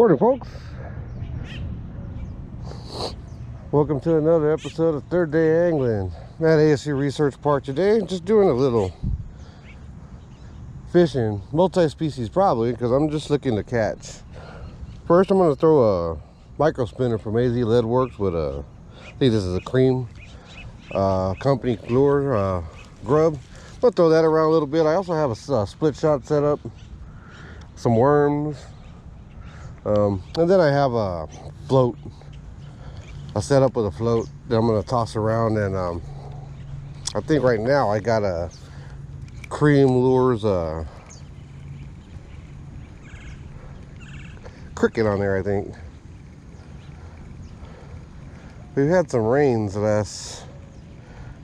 Morning, folks. Welcome to another episode of Third Day Angling. I'm at ASU Research Park today, just doing a little fishing, multi-species probably, because I'm just looking to catch. First, I'm going to throw a micro spinner from AZ Leadworks with a, I think this is a cream company lure grub. I'm going to throw that around a little bit. I also have a split shot set up, some worms, and then I have a float. I set up with a float that I'm going to toss around, and I think right now I got a cream lures cricket on there. I think we've had some rains the last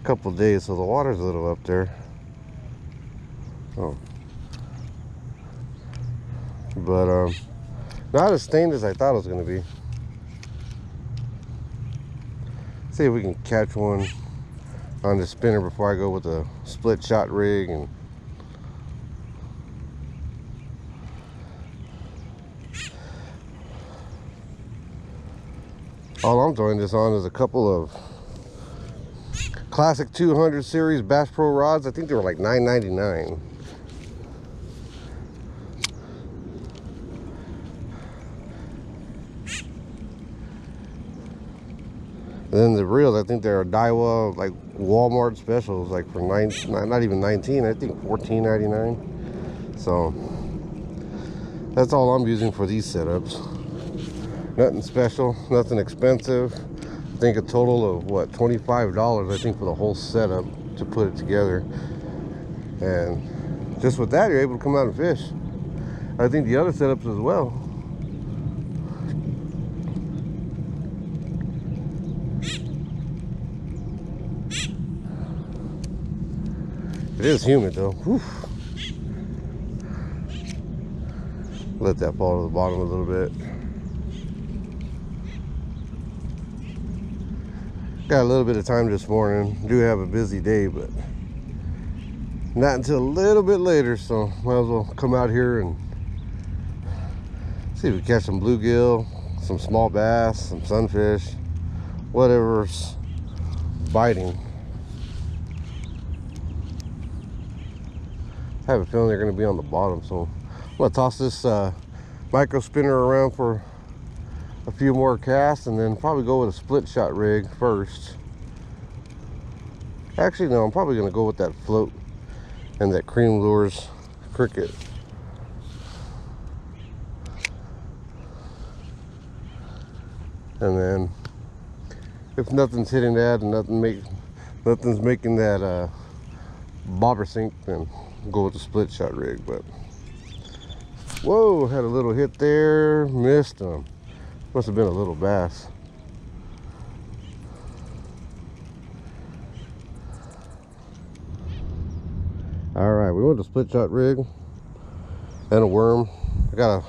couple of days, so the water's a little up there. Oh, but not as stained as I thought it was going to be. See if we can catch one on the spinner before I go with a split shot rig. And all I'm throwing this on is a couple of classic 200 series Bass Pro rods. I think they were like $9.99. And then the reels, I think they're Daiwa, like Walmart specials, like for not even 19, I think $14.99. So that's all I'm using for these setups. Nothing special, nothing expensive. I think a total of what, $25, I think, for the whole setup to put it together. And just with that, you're able to come out and fish. I think the other setups as well. It is humid though. Whew. Let that fall to the bottom a little bit. Got a little bit of time this morning. Do have a busy day, but not until a little bit later, so might as well come out here and see if we catch some bluegill, some small bass, some sunfish, whatever's biting. I have a feeling they're going to be on the bottom, so I'm going to toss this micro spinner around for a few more casts, and then probably go with a split shot rig first. Actually, no, I'm probably going to go with that float and that cream lures cricket. And then if nothing's hitting that and nothing's making that bobber sink, then go with the split shot rig. But whoa, had a little hit there, missed him. Must have been a little bass. All right, we went to split shot rig and a worm. I got a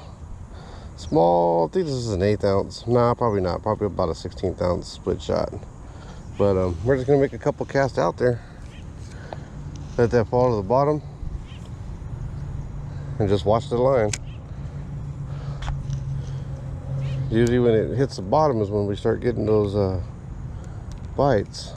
small, I think this is an 1/8 ounce. Nah, probably not, probably about a 16th ounce split shot. But we're just gonna make a couple casts out there, let that fall to the bottom, and just watch the line. Usually when it hits the bottom is when we start getting those bites.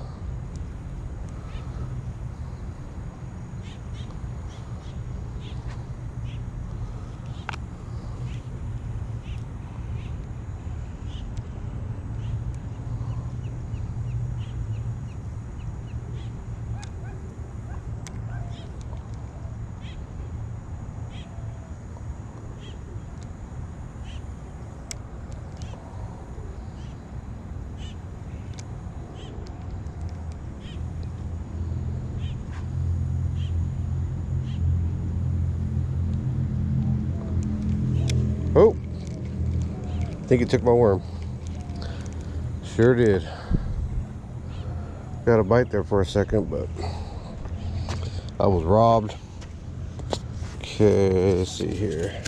Oh, I think it took my worm. Sure did. Got a bite there for a second, but I was robbed. Okay, let's see here.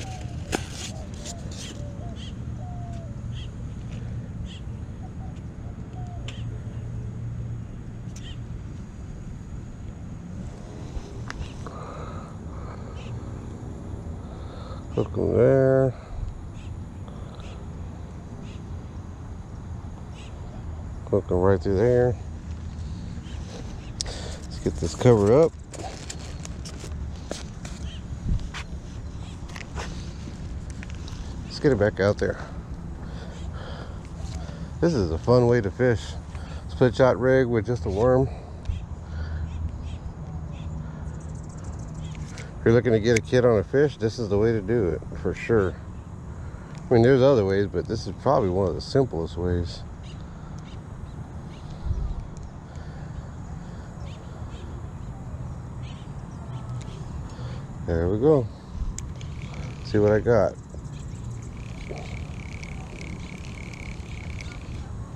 Hook them there. Hooking right through there. Let's get this covered up. Let's get it back out there. This is a fun way to fish. Split shot rig with just a worm. If you're looking to get a kid on a fish, this is the way to do it, for sure. I mean, there's other ways, but this is probably one of the simplest ways. There we go. See what I got.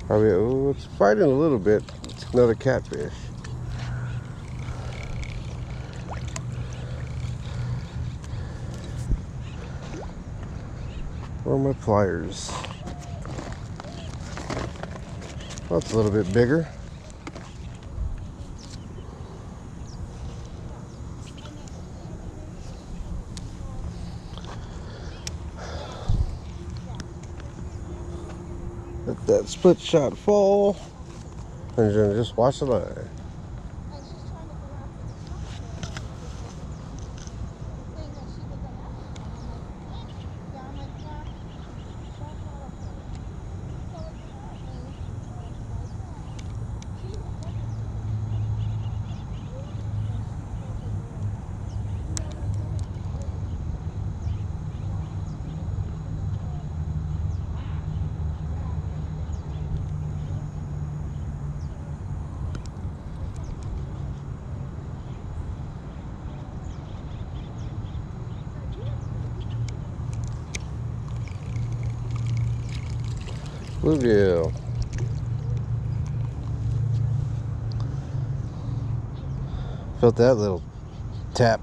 Probably, oh, it's fighting a little bit. It's another catfish. Where are my pliers? Well, that's a little bit bigger. Let that split shot fall, and then just watch the line. Bluegill. Felt that little tap.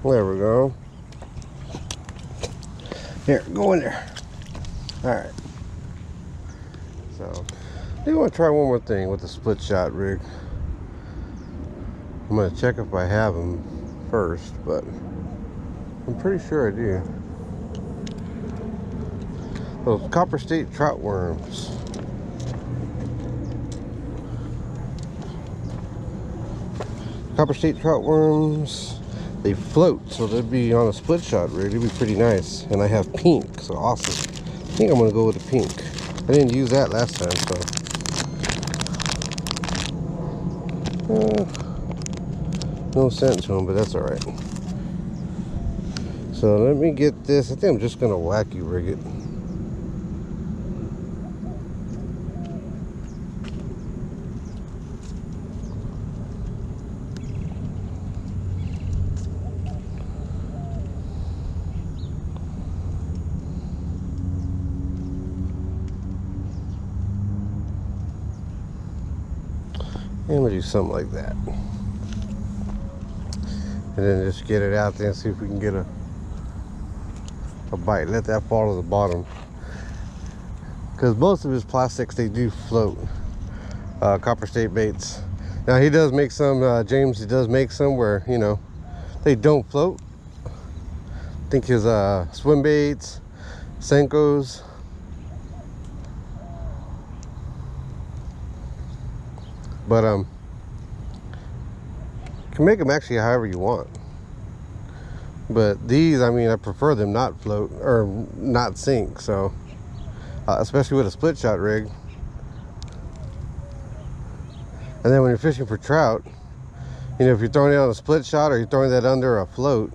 There we go. Here, go in there. All right. So, I do want to try one more thing with the split shot rig. I'm going to check if I have them first, but I'm pretty sure I do. Those Copper State trout worms. Copper State trout worms. They float, so they'd be on a split shot rig. It'd be pretty nice. And I have pink, so awesome. I think I'm gonna go with the pink. I didn't use that last time, so no scent to them, but that's all right. So let me get this. I think I'm just gonna wacky rig it. I'm gonna do something like that, and then just get it out there and see if we can get a bite. Let that fall to the bottom, because most of his plastics, they do float. Copper State baits. Now he does make some, James, he does make some where, you know, they don't float. I think his swim baits, Senkos. But you can make them actually however you want. But these, I mean, I prefer them not float or not sink. So especially with a split shot rig. And then when you're fishing for trout, you know, if you're throwing it on a split shot or you're throwing that under a float,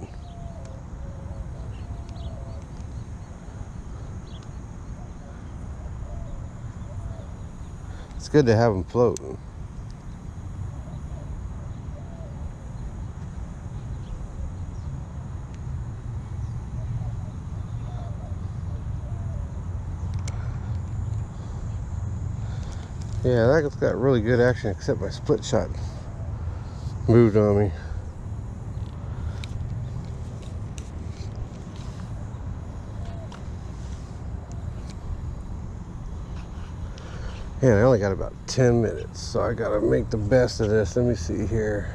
it's good to have them float. Yeah, that's got really good action, except my split shot moved on me. Man, I only got about 10 minutes, so I gotta make the best of this. Let me see here.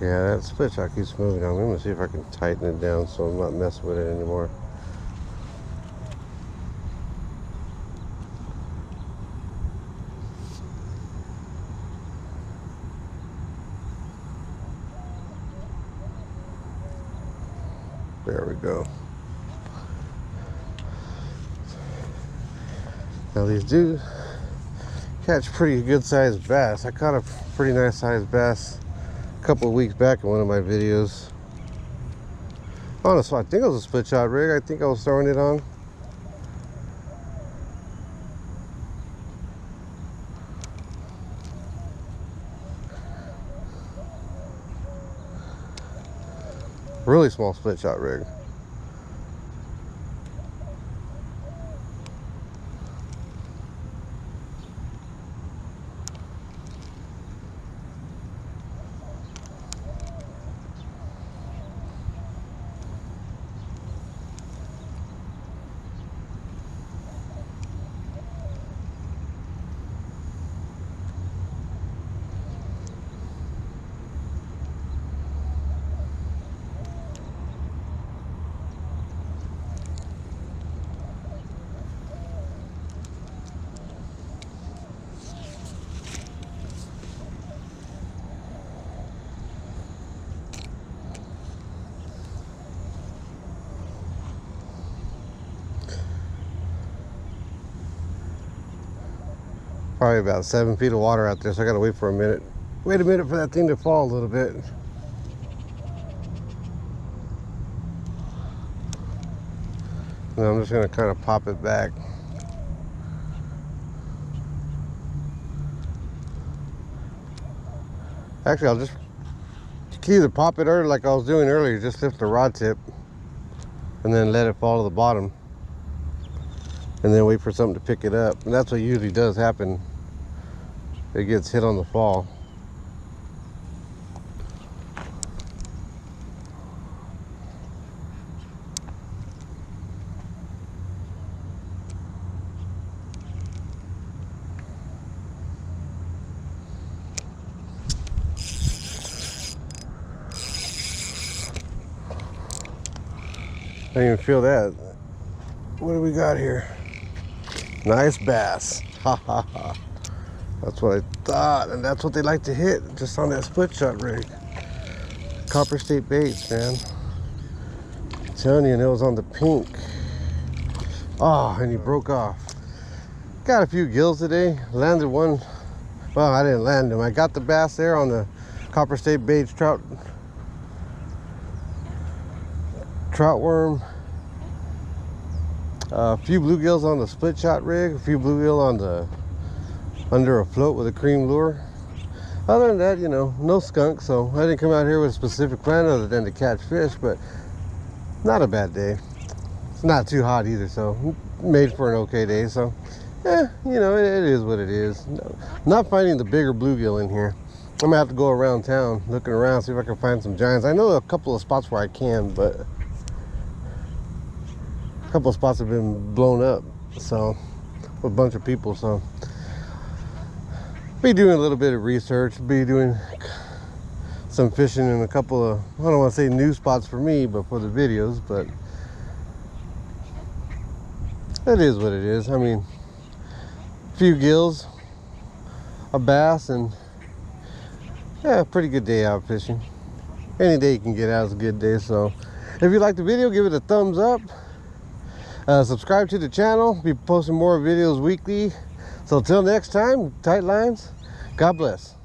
Yeah, that split shot keeps moving on. I'm gonna see if I can tighten it down so I'm not messing with it anymore. There we go. Now these do catch pretty good sized bass. I caught a pretty nice sized bass a couple of weeks back in one of my videos. Honestly, I think it was a split shot rig. I think I was throwing it on. Really small split shot rig. Probably about 7 feet of water out there, so I gotta wait for a minute. Wait a minute for that thing to fall a little bit. And I'm just gonna kind of pop it back. Actually, I'll just either pop it or like I was doing earlier, just lift the rod tip and then let it fall to the bottom. And then wait for something to pick it up. And that's what usually does happen. It gets hit on the fall. I didn't even feel that. What do we got here? Nice bass. Ha ha ha. That's what I thought, and that's what they like to hit, just on that split shot rig. Copper State baits, man. I'm telling you, and it was on the pink. Oh, and he broke off. Got a few gills today. Landed one. Well, I didn't land him. I got the bass there on the Copper State baits trout worm. A few bluegills on the split shot rig. A few bluegill on the under a float with a cream lure. Other than that, you know, no skunk, so I didn't come out here with a specific plan other than to catch fish, but not a bad day. It's not too hot either, so made for an okay day. So you know, it is what it is. No, not finding the bigger bluegill in here. I'm gonna have to go around town looking around, see if I can find some giants. I know a couple of spots where I can, but a couple of spots have been blown up, so with a bunch of people. So be doing a little bit of research, be doing some fishing in a couple of, I don't want to say new spots for me, but for the videos. But it is what it is. I mean, a few gills, a bass, and yeah, pretty good day out fishing. any day you can get out is a good day. So if you like the video, give it a thumbs up. Subscribe to the channel. Be posting more videos weekly. So till next time, tight lines. God bless.